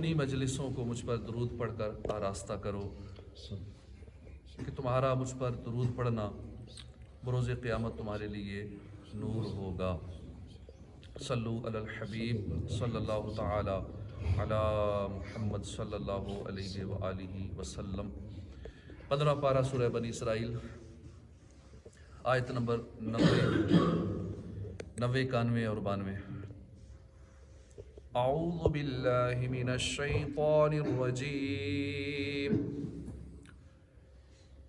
اپنی مجلسوں کو مجھ پر درود پڑھ کر آراستہ کرو کہ تمہارا مجھ پر درود پڑھنا بروز قیامت تمہارے لیے نور ہوگا۔ صلو علی الحبیب صلی اللہ تعالی علی محمد صلی اللہ علیہ وآلہ وسلم۔ 15 پارہ سورہ بنی اسرائیل، آیت نمبر 90، 91 اور 92۔ اعوذ باللہ من الشیطان الرجیم،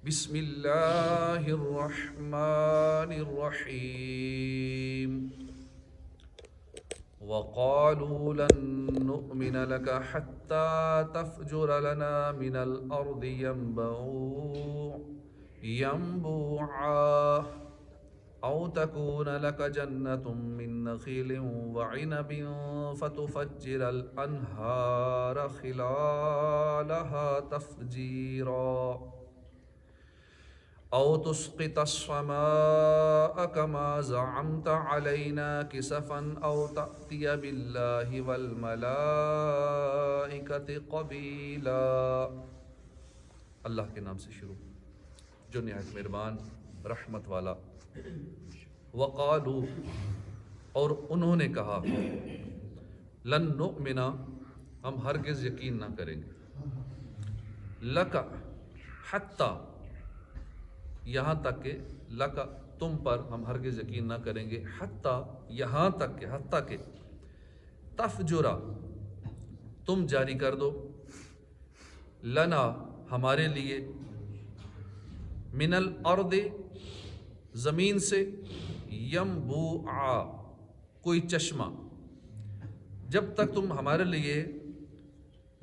بسم اللہ الرحمن الرحیم۔ وقالوا لن نؤمن لك حتى تفجر لنا من الأرض ينبوعا أو تكون لك جنة من نخيل وعنب فتفجر الأنهار خلالها تفجيرا أو تسقط السماء كما زعمت علينا كسفا أو تأتي بالله والملائكة قبيلا۔ اللہ کے نام سے شروع جو نہایت مہربان رحمت والا۔ وقالو، اور انہوں نے کہا، لن نؤمن، ہم ہرگز یقین نہ کریں گے، لک، حتی، یہاں تک کہ، لک، تم پر ہم ہرگز یقین نہ کریں گے، حتی، یہاں تک کہ، حتی کہ، تفجرا، تم جاری کر دو، لنا، ہمارے لیے، من الارض، زمین سے، ینبوعا، کوئی چشمہ، جب تک تم ہمارے لیے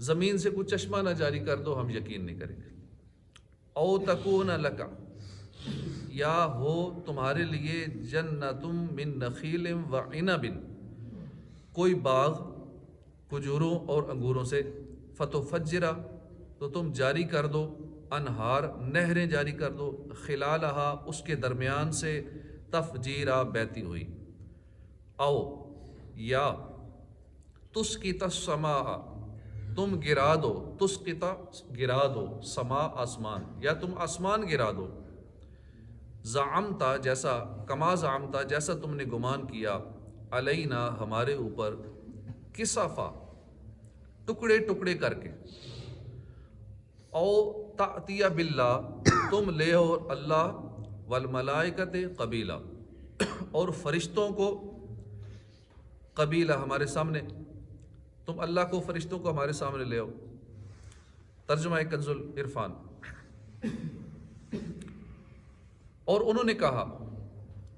زمین سے کوئی چشمہ نہ جاری کر دو ہم یقین نہیں کریں گے۔ او تکون لک، یا ہو تمہارے لیے، جنتم من نخیل وعنب، کوئی باغ کھجوروں اور انگوروں سے، فتفجرا، تو تم جاری کر دو، انہار، نہریں جاری کر دو، خلالہا، اس کے درمیان سے، تفجیرا، بہتی ہوئی، او، یا، تسقط السماء، تم گرا دو، تسقط، گرا دو، سما، آسمان، یا تم آسمان گرا دو، زعمتا، جیسا، کما زعمتا، جیسا تم نے گمان کیا، علینا، ہمارے اوپر، کسفا، ٹکڑے ٹکڑے کر کے، او تأتی باللہ، تم لے ہو اللہ، والملائکۃ قبیلہ، اور فرشتوں کو، قبیلہ، ہمارے سامنے، تم اللہ کو، فرشتوں کو ہمارے سامنے لے آؤ۔ ترجمہ کنز العرفان۔ اور انہوں نے کہا،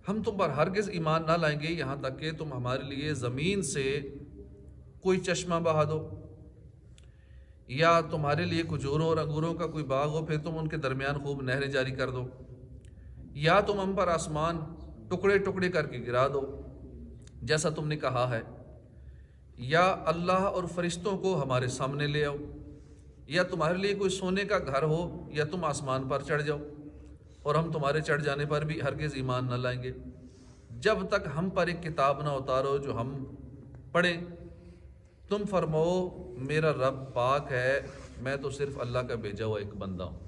ہم تم پر ہرگز ایمان نہ لائیں گے یہاں تک کہ تم ہمارے لیے زمین سے کوئی چشمہ بہا دو، یا تمہارے لیے کھجوروں اور انگوروں کا کوئی باغ ہو، پھر تم ان کے درمیان خوب نہریں جاری کر دو، یا تم ہم پر آسمان ٹکڑے ٹکڑے کر کے گرا دو جیسا تم نے کہا ہے، یا اللہ اور فرشتوں کو ہمارے سامنے لے آؤ، یا تمہارے لیے کوئی سونے کا گھر ہو، یا تم آسمان پر چڑھ جاؤ، اور ہم تمہارے چڑھ جانے پر بھی ہرگز ایمان نہ لائیں گے جب تک ہم پر ایک کتاب نہ اتارو جو ہم پڑھیں۔ تم فرماؤ میرا رب پاک ہے، میں تو صرف اللہ کا بھیجا ہوا ایک بندہ ہوں۔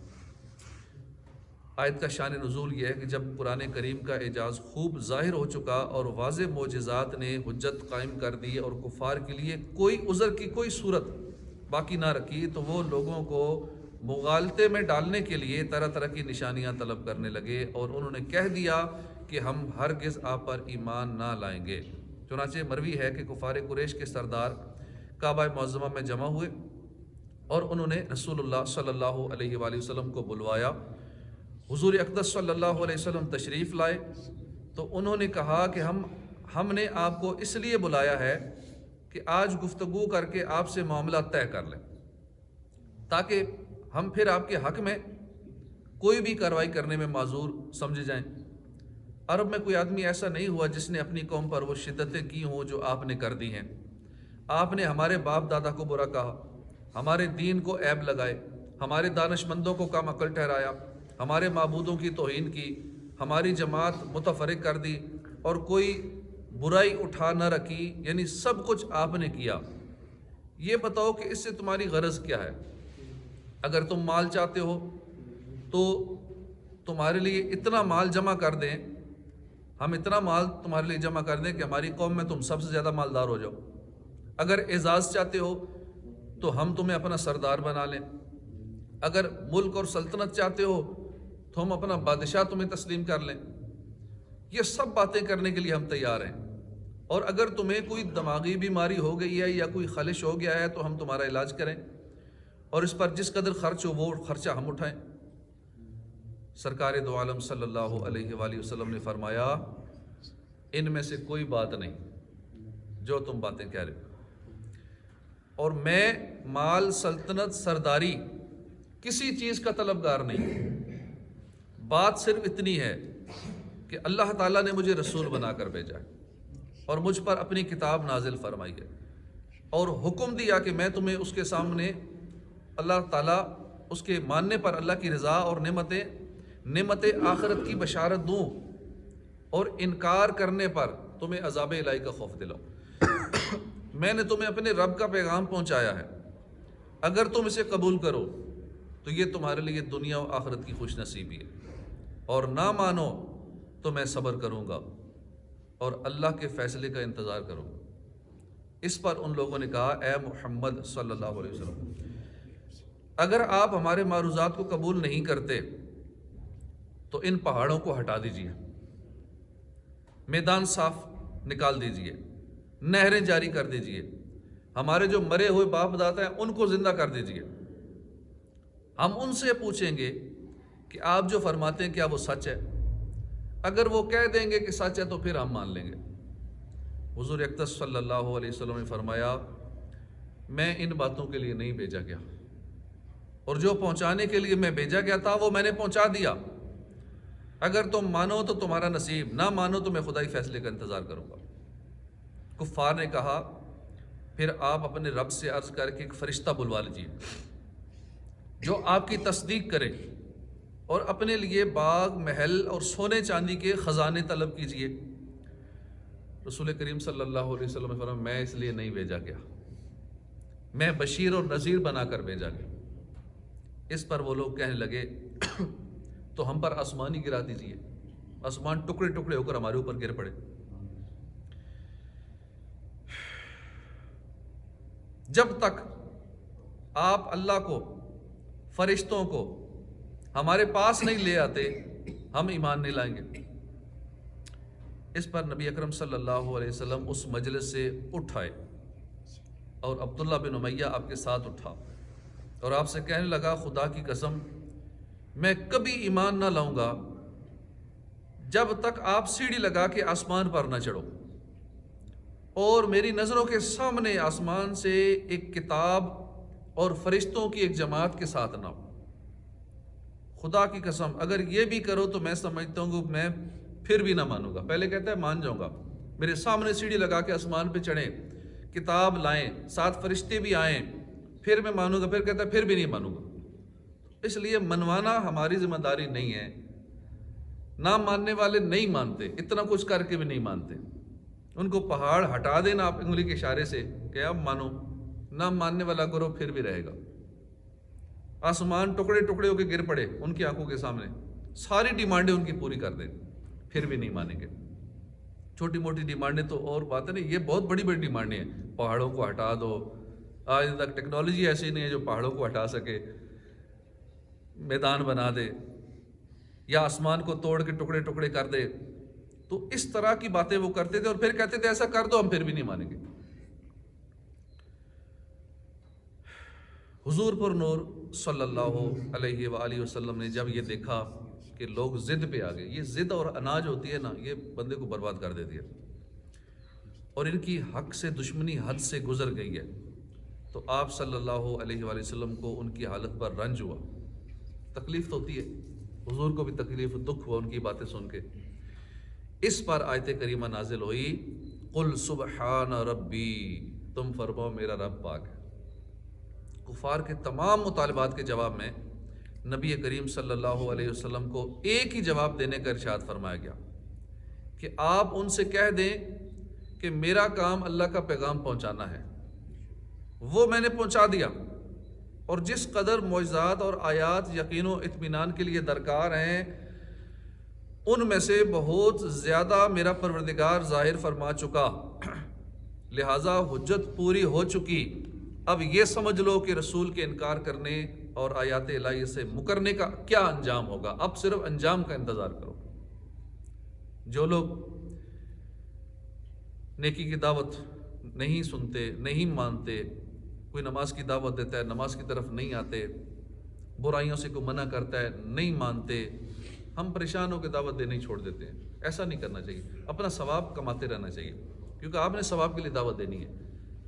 آیت کا شان نزول یہ ہے کہ جب قرآن کریم کا اعجاز خوب ظاہر ہو چکا اور واضح معجزات نے حجت قائم کر دی اور کفار کے لیے کوئی عذر کی کوئی صورت باقی نہ رکھی، تو وہ لوگوں کو مغالطے میں ڈالنے کے لیے طرح طرح کی نشانیاں طلب کرنے لگے، اور انہوں نے کہہ دیا کہ ہم ہرگز آپ پر ایمان نہ لائیں گے۔ چنانچہ مروی ہے کہ کفار قریش کے سردار کعبہ معظمہ میں جمع ہوئے اور انہوں نے رسول اللہ صلی اللہ علیہ وآلہ وسلم کو بلوایا۔ حضور اقدس صلی اللہ علیہ وسلم تشریف لائے تو انہوں نے کہا کہ ہم نے آپ کو اس لیے بلایا ہے کہ آج گفتگو کر کے آپ سے معاملہ طے کر لیں، تاکہ ہم پھر آپ کے حق میں کوئی بھی کارروائی کرنے میں معذور سمجھے جائیں۔ عرب میں کوئی آدمی ایسا نہیں ہوا جس نے اپنی قوم پر وہ شدتیں کی ہوں جو آپ نے کر دی ہیں۔ آپ نے ہمارے باپ دادا کو برا کہا، ہمارے دین کو عیب لگائے، ہمارے دانش مندوں کو کم عقل ٹھہرایا، ہمارے معبودوں کی توہین کی، ہماری جماعت متفرق کر دی اور کوئی برائی اٹھا نہ رکھی، یعنی سب کچھ آپ نے کیا۔ یہ بتاؤ کہ اس سے تمہاری غرض کیا ہے؟ اگر تم مال چاہتے ہو تو تمہارے لیے اتنا مال جمع کر دیں، ہم اتنا مال تمہارے لیے جمع کر دیں کہ ہماری قوم میں تم سب سے زیادہ مالدار ہو جاؤ۔ اگر اعزاز چاہتے ہو تو ہم تمہیں اپنا سردار بنا لیں۔ اگر ملک اور سلطنت چاہتے ہو تو ہم اپنا بادشاہ تمہیں تسلیم کر لیں۔ یہ سب باتیں کرنے کے لیے ہم تیار ہیں، اور اگر تمہیں کوئی دماغی بیماری ہو گئی ہے یا کوئی خلش ہو گیا ہے تو ہم تمہارا علاج کریں، اور اس پر جس قدر خرچ ہو وہ خرچہ ہم اٹھائیں۔ سرکار دو عالم صلی اللہ علیہ وآلہ وسلم نے فرمایا، ان میں سے کوئی بات نہیں جو تم باتیں کہہ رہے ہو، اور میں مال، سلطنت، سرداری کسی چیز کا طلبگار نہیں۔ بات صرف اتنی ہے کہ اللہ تعالیٰ نے مجھے رسول بنا کر بھیجا ہے اور مجھ پر اپنی کتاب نازل فرمائی ہے، اور حکم دیا کہ میں تمہیں اس کے سامنے اللہ تعالیٰ اس کے ماننے پر اللہ کی رضا اور نعمت آخرت کی بشارت دوں، اور انکار کرنے پر تمہیں عذاب الہی کا خوف دلاؤں۔ میں نے تمہیں اپنے رب کا پیغام پہنچایا ہے، اگر تم اسے قبول کرو تو یہ تمہارے لیے دنیا و آخرت کی خوش نصیبی ہے، اور نہ مانو تو میں صبر کروں گا اور اللہ کے فیصلے کا انتظار کروں گا۔ اس پر ان لوگوں نے کہا، اے محمد صلی اللہ علیہ وسلم، اگر آپ ہمارے معروضات کو قبول نہیں کرتے تو ان پہاڑوں کو ہٹا دیجیے، میدان صاف نکال دیجیے، نہریں جاری کر دیجیے، ہمارے جو مرے ہوئے باپ دادا ہیں ان کو زندہ کر دیجیے۔ ہم ان سے پوچھیں گے کہ آپ جو فرماتے ہیں کیا وہ سچ ہے؟ اگر وہ کہہ دیں گے کہ سچ ہے تو پھر ہم مان لیں گے۔ حضور اقدس صلی اللہ علیہ وسلم نے فرمایا، میں ان باتوں کے لیے نہیں بھیجا گیا، اور جو پہنچانے کے لیے میں بھیجا گیا تھا وہ میں نے پہنچا دیا۔ اگر تم مانو تو تمہارا نصیب، نہ مانو تو میں خدائی فیصلے کا انتظار کروں گا۔ کفار نے کہا، پھر آپ اپنے رب سے عرض کر کے ایک فرشتہ بلوا لیجیے جو آپ کی تصدیق کرے، اور اپنے لیے باغ، محل اور سونے چاندی کے خزانے طلب کیجیے۔ رسول کریم صلی اللہ علیہ وسلم نے فرمایا، میں اس لیے نہیں بھیجا گیا، میں بشیر اور نذیر بنا کر بھیجا گیا۔ اس پر وہ لوگ کہنے لگے، تو ہم پر آسمان ہی گرا دیجیے، آسمان ٹکڑے ٹکڑے ہو کر ہمارے اوپر گر پڑے۔ جب تک آپ اللہ کو، فرشتوں کو ہمارے پاس نہیں لے آتے ہم ایمان نہیں لائیں گے۔ اس پر نبی اکرم صلی اللہ علیہ وسلم اس مجلس سے اٹھ آئے، اور عبداللہ بن امیہ آپ کے ساتھ اٹھا، اور آپ سے کہنے لگا، خدا کی قسم میں کبھی ایمان نہ لاؤں گا جب تک آپ سیڑھی لگا کے آسمان پر نہ چڑھو، اور میری نظروں کے سامنے آسمان سے ایک کتاب اور فرشتوں کی ایک جماعت کے ساتھ نہ ہو۔ خدا کی قسم اگر یہ بھی کرو تو میں سمجھتا ہوں کہ میں پھر بھی نہ مانوں گا۔ پہلے کہتا ہے مان جاؤں گا، میرے سامنے سیڑھی لگا کے آسمان پہ چڑھیں، کتاب لائیں، ساتھ فرشتے بھی آئیں، پھر میں مانوں گا۔ پھر کہتا ہے پھر بھی نہیں مانوں گا۔ اس لیے منوانا ہماری ذمہ داری نہیں ہے، نہ ماننے والے نہیں مانتے، اتنا کچھ کر کے بھی نہیں مانتے۔ ان کو پہاڑ ہٹا دینا آپ انگلی کے اشارے سے کہ اب مانو، نہ ماننے والا کرو پھر بھی رہے گا۔ آسمان ٹکڑے ٹکڑے ہو کے گر پڑے ان کی آنکھوں کے سامنے، ساری ڈیمانڈیں ان کی پوری کر دیں، پھر بھی نہیں مانیں گے۔ چھوٹی موٹی ڈیمانڈیں تو اور بات ہے نہیں، یہ بہت بڑی بڑی ڈیمانڈیں ہیں۔ پہاڑوں کو ہٹا دو، آج تک ٹیکنالوجی ایسی نہیں ہے جو پہاڑوں کو ہٹا سکے، میدان بنا دے، یا آسمان کو توڑ کے ٹکڑے ٹکڑے کر دے۔ تو اس طرح کی باتیں وہ کرتے تھے، اور پھر کہتے تھے ایسا کر دو، ہم پھر بھی نہیں مانیں گے۔ حضور پر نور صلی اللہ علیہ وآلہ وسلم نے جب یہ دیکھا کہ لوگ ضد پہ آ گئے، یہ ضد اور اناج ہوتی ہے نا، یہ بندے کو برباد کر دیتی ہے، اور ان کی حق سے دشمنی حد سے گزر گئی ہے، تو آپ صلی اللہ علیہ وآلہ وسلم کو ان کی حالت پر رنج ہوا، تکلیف تو ہوتی ہے، حضور کو بھی تکلیف، دکھ ہوا ان کی باتیں سن کے۔ اس پر آیت کریمہ نازل ہوئی، قل سبحان ربی، تم فرماؤ میرا رب پاک ہے۔ کفار کے تمام مطالبات کے جواب میں نبی کریم صلی اللہ علیہ وسلم کو ایک ہی جواب دینے کا ارشاد فرمایا گیا کہ آپ ان سے کہہ دیں کہ میرا کام اللہ کا پیغام پہنچانا ہے، وہ میں نے پہنچا دیا، اور جس قدر معجزات اور آیات یقین و اطمینان کے لیے درکار ہیں ان میں سے بہت زیادہ میرا پروردگار ظاہر فرما چکا، لہٰذا حجت پوری ہو چکی۔ اب یہ سمجھ لو کہ رسول کے انکار کرنے اور آیات الہیہ سے مکرنے کا کیا انجام ہوگا۔ اب صرف انجام کا انتظار کرو۔ جو لوگ نیکی کی دعوت نہیں سنتے، نہیں مانتے، کوئی نماز کی دعوت دیتا ہے نماز کی طرف نہیں آتے، برائیوں سے کوئی منع کرتا ہے نہیں مانتے، ہم پریشان ہو کے دعوت دینے ہی چھوڑ دیتے ہیں۔ ایسا نہیں کرنا چاہیے، اپنا ثواب کماتے رہنا چاہیے، کیونکہ آپ نے ثواب کے لیے دعوت دینی ہے،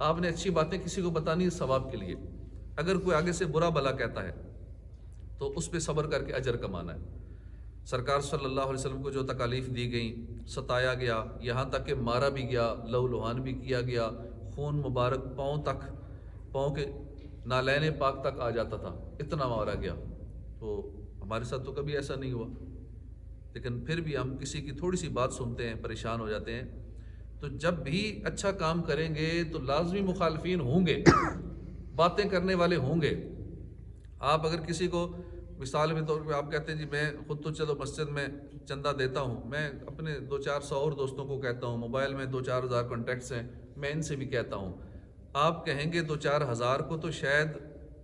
آپ نے اچھی باتیں کسی کو بتانی ہے ثواب کے لیے۔ اگر کوئی آگے سے برا بھلا کہتا ہے تو اس پہ صبر کر کے اجر کمانا ہے۔ سرکار صلی اللہ علیہ وسلم کو جو تکالیف دی گئیں، ستایا گیا، یہاں تک کہ مارا بھی گیا، لہو لہان بھی کیا گیا، خون مبارک پاؤں کے نالین پاک تک آ جاتا تھا، اتنا مارا گیا، تو ہمارے ساتھ تو کبھی ایسا نہیں ہوا، لیکن پھر بھی ہم کسی کی تھوڑی سی بات سنتے ہیں پریشان ہو جاتے ہیں۔ تو جب بھی اچھا کام کریں گے تو لازمی مخالفین ہوں گے، باتیں کرنے والے ہوں گے۔ آپ اگر کسی کو مثال کے طور پہ آپ کہتے ہیں جی میں خود تو چلو مسجد میں چندہ دیتا ہوں، میں اپنے 2-400 اور دوستوں کو کہتا ہوں، موبائل میں 2-4 ہزار کانٹیکٹس ہیں، میں ان سے بھی کہتا ہوں، آپ کہیں گے 2-4 ہزار کو تو شاید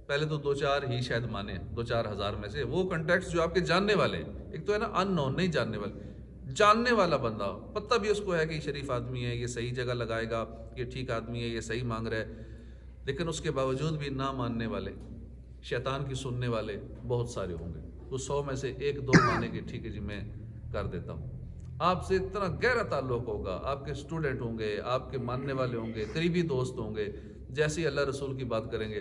پہلے تو 2-4 ہی شاید مانے، 2-4 ہزار میں سے وہ کانٹیکٹس جو آپ کے جاننے والے ہیں، ایک تو ہے نا ان نون، نہیں جاننے والے، جاننے والا بندہ پتہ بھی اس کو ہے کہ یہ شریف آدمی ہے، یہ صحیح جگہ لگائے گا، یہ ٹھیک آدمی ہے، یہ صحیح مانگ رہا ہے، لیکن اس کے باوجود بھی نہ ماننے والے، شیطان کی سننے والے بہت سارے ہوں گے۔ وہ 100 میں سے 1-2 مانے گے ٹھیک ہے جی میں کر دیتا ہوں، آپ سے اتنا گہرا تعلق ہوگا، آپ کے اسٹوڈنٹ ہوں گے، آپ کے ماننے والے ہوں گے، قریبی دوست ہوں گے، جیسے ہی اللہ رسول کی بات کریں گے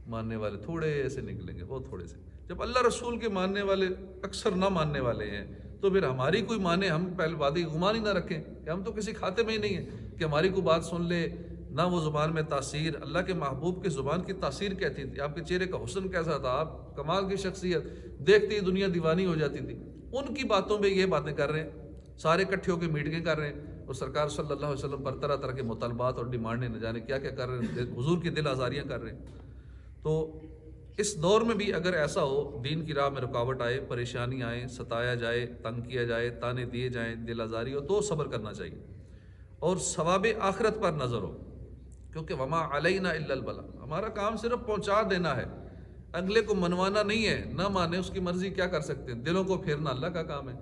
ماننے والے تھوڑے سے نکلیں گے، بہت تھوڑے سے۔ جب اللہ رسول کے ماننے والے اکثر نہ ماننے والے ہیں تو پھر ہماری کوئی مانے، ہم پہلے وعدے گمان ہی نہ رکھیں کہ ہم تو کسی کھاتے میں ہی نہیں ہیں کہ ہماری کوئی بات سن لے، نہ وہ زبان میں تاثیر، اللہ کے محبوب کی زبان کی تاثیر کہتی تھی، آپ کے چہرے کا حسن کیسا تھا، آپ کمال کی شخصیت، دیکھتے ہی دنیا دیوانی ہو جاتی تھی، ان کی باتوں میں یہ باتیں کر رہے ہیں، سارے اکٹھے ہو کے میٹنگیں کر رہے ہیں، اور سرکار صلی اللہ علیہ وسلم پر طرح طرح کے مطالبات اور ڈیمانڈیں نہ جانے کیا کیا کر رہے ہیں، حضور کی دل آزاریاں کر رہے ہیں۔ تو اس دور میں بھی اگر ایسا ہو، دین کی راہ میں رکاوٹ آئے، پریشانی آئے، ستایا جائے، تنگ کیا جائے، تانے دیے جائیں، دل آزاری ہو، تو صبر کرنا چاہیے اور ثواب آخرت پر نظر ہو، کیونکہ وما علینا الا البلاغ، ہمارا کام صرف پہنچا دینا ہے، اگلے کو منوانا نہیں ہے، نہ مانے اس کی مرضی کیا کر سکتے ہیں، دلوں کو پھیرنا اللہ کا کام ہے۔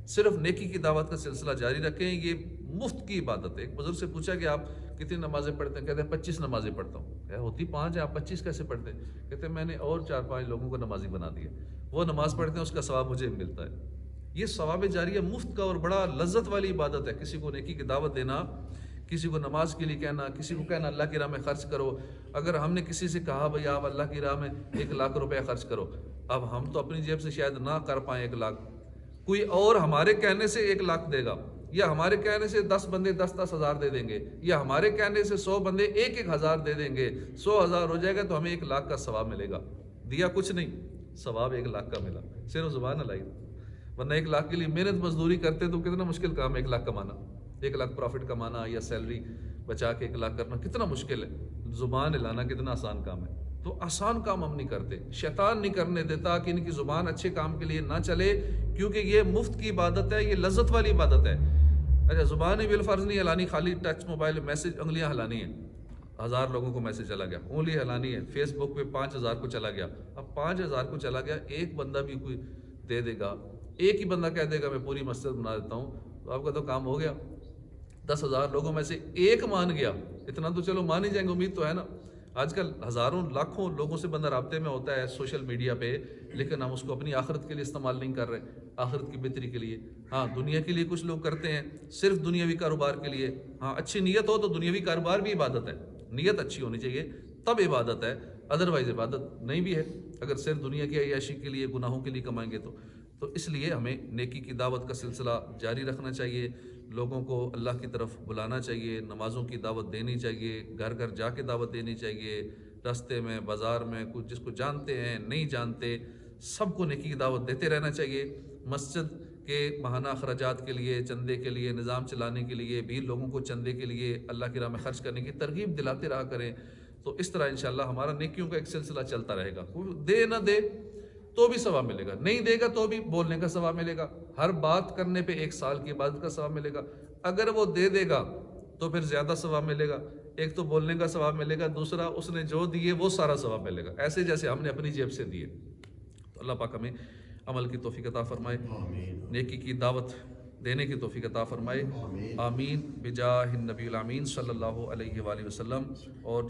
صرف نیکی کی دعوت کا سلسلہ جاری رکھیں، یہ مفت کی عبادت ہے۔ ایک بزرگ سے پوچھا کہ آپ کتنی نمازیں پڑھتے ہیں؟ کہتے ہیں 25 نمازیں پڑھتا ہوں۔ ہوتی 5 ہیں، آپ 25 کیسے پڑھتے ہیں؟ کہتے ہیں میں نے اور 4-5 لوگوں کو نمازی بنا دیا، وہ نماز پڑھتے ہیں، اس کا ثواب مجھے ملتا ہے۔ یہ ثواب جاریہ مفت کا اور بڑا لذت والی عبادت ہے، کسی کو نیکی کی دعوت دینا، کسی کو نماز کے لیے کہنا، کسی کو کہنا اللہ کی راہ میں خرچ کرو۔ اگر ہم نے کسی سے کہا بھئی آپ اللہ کی راہ میں 1 لاکھ روپے خرچ کرو، اب ہم تو اپنی جیب سے شاید نہ کر پائیں 1 لاکھ، کوئی اور ہمارے کہنے سے 1 لاکھ دے گا، یا ہمارے کہنے سے 10 بندے 10-10 ہزار دے دیں گے، یا ہمارے کہنے سے 100 بندے 1-1 ہزار دے دیں گے، 100 ہزار ہو جائے گا تو ہمیں 1 لاکھ کا ثواب ملے گا۔ دیا کچھ نہیں، ثواب 1 لاکھ کا ملا، صرف زبان ہلائی، ورنہ 1 لاکھ کے لیے محنت مزدوری کرتے تو کتنا مشکل کام ہے 1 لاکھ کمانا، 1 لاکھ پروفٹ کمانا یا سیلری بچا کے 1 لاکھ کرنا کتنا مشکل ہے، زبان ہلانا کتنا آسان کام ہے۔ تو آسان کام ہم نہیں کرتے، شیطان نہیں کرنے دیتا کہ ان کی زبان اچھے کام کے لیے نہ چلے، کیونکہ یہ مفت کی عبادت ہے، یہ لذت والی عبادت ہے۔ اچھا زبان ہی بالفرض نہیں ہلانی، خالی ٹچ موبائل میسج انگلیاں ہلانی ہیں، 1000 لوگوں کو میسج چلا گیا، انگلی ہلانی ہے، فیس بک پہ 5000 کو چلا گیا، اب 5000 کو چلا گیا، ایک بندہ بھی کوئی دے دے گا، ایک ہی بندہ کہہ دے گا میں پوری مسجد بنا دیتا ہوں، تو آپ کا تو کام ہو گیا۔ 10,000 لوگوں میں سے ایک مان گیا، اتنا تو چلو مان ہی جائیں گے، امید تو ہے نا۔ آج کل ہزاروں لاکھوں لوگوں سے بندہ رابطے میں ہوتا ہے سوشل میڈیا پہ، لیکن ہم اس کو اپنی آخرت کے لیے استعمال نہیں کر رہے، آخرت کی بہتری کے لیے۔ ہاں دنیا کے لیے کچھ لوگ کرتے ہیں، صرف دنیاوی کاروبار کے لیے، ہاں اچھی نیت ہو تو دنیاوی کاروبار بھی عبادت ہے، نیت اچھی ہونی چاہیے تب عبادت ہے، ادروائز عبادت نہیں بھی ہے اگر صرف دنیا کی عیاشی کے لیے گناہوں کے لیے کمائیں گے تو اس لیے ہمیں نیکی کی دعوت کا سلسلہ جاری رکھنا چاہیے، لوگوں کو اللہ کی طرف بلانا چاہیے، نمازوں کی دعوت دینی چاہیے، گھر گھر جا کے دعوت دینی چاہیے، راستے میں بازار میں کچھ جس کو جانتے ہیں نہیں جانتے سب کو نیکی کی دعوت دیتے رہنا چاہیے۔ مسجد کے ماہانہ اخراجات کے لیے، چندے کے لیے، نظام چلانے کے لیے بھی لوگوں کو چندے کے لیے اللہ کی راہ میں خرچ کرنے کی ترغیب دلاتے رہا کریں۔ تو اس طرح انشاءاللہ ہمارا نیکیوں کا ایک سلسلہ چلتا رہے گا. کوئی دے نہ دے تو بھی ثواب ملے گا, نہیں دے گا تو بھی بولنے کا ثواب ملے گا, ہر بات کرنے پہ 1 سال کی عبادت کا ثواب ملے گا. اگر وہ دے دے گا تو پھر زیادہ ثواب ملے گا, ایک تو بولنے کا ثواب ملے گا, دوسرا اس نے جو دیے وہ سارا ثواب ملے گا, ایسے جیسے ہم نے اپنی جیب سے دیے. تو اللہ پاک ہمیں عمل کی توفیق عطا فرمائے, نیکی کی دعوت دینے کی توفیق عطا فرمائے. آمین بجاہ النبی الامین صلی اللہ علیہ وآلہ وسلم. اور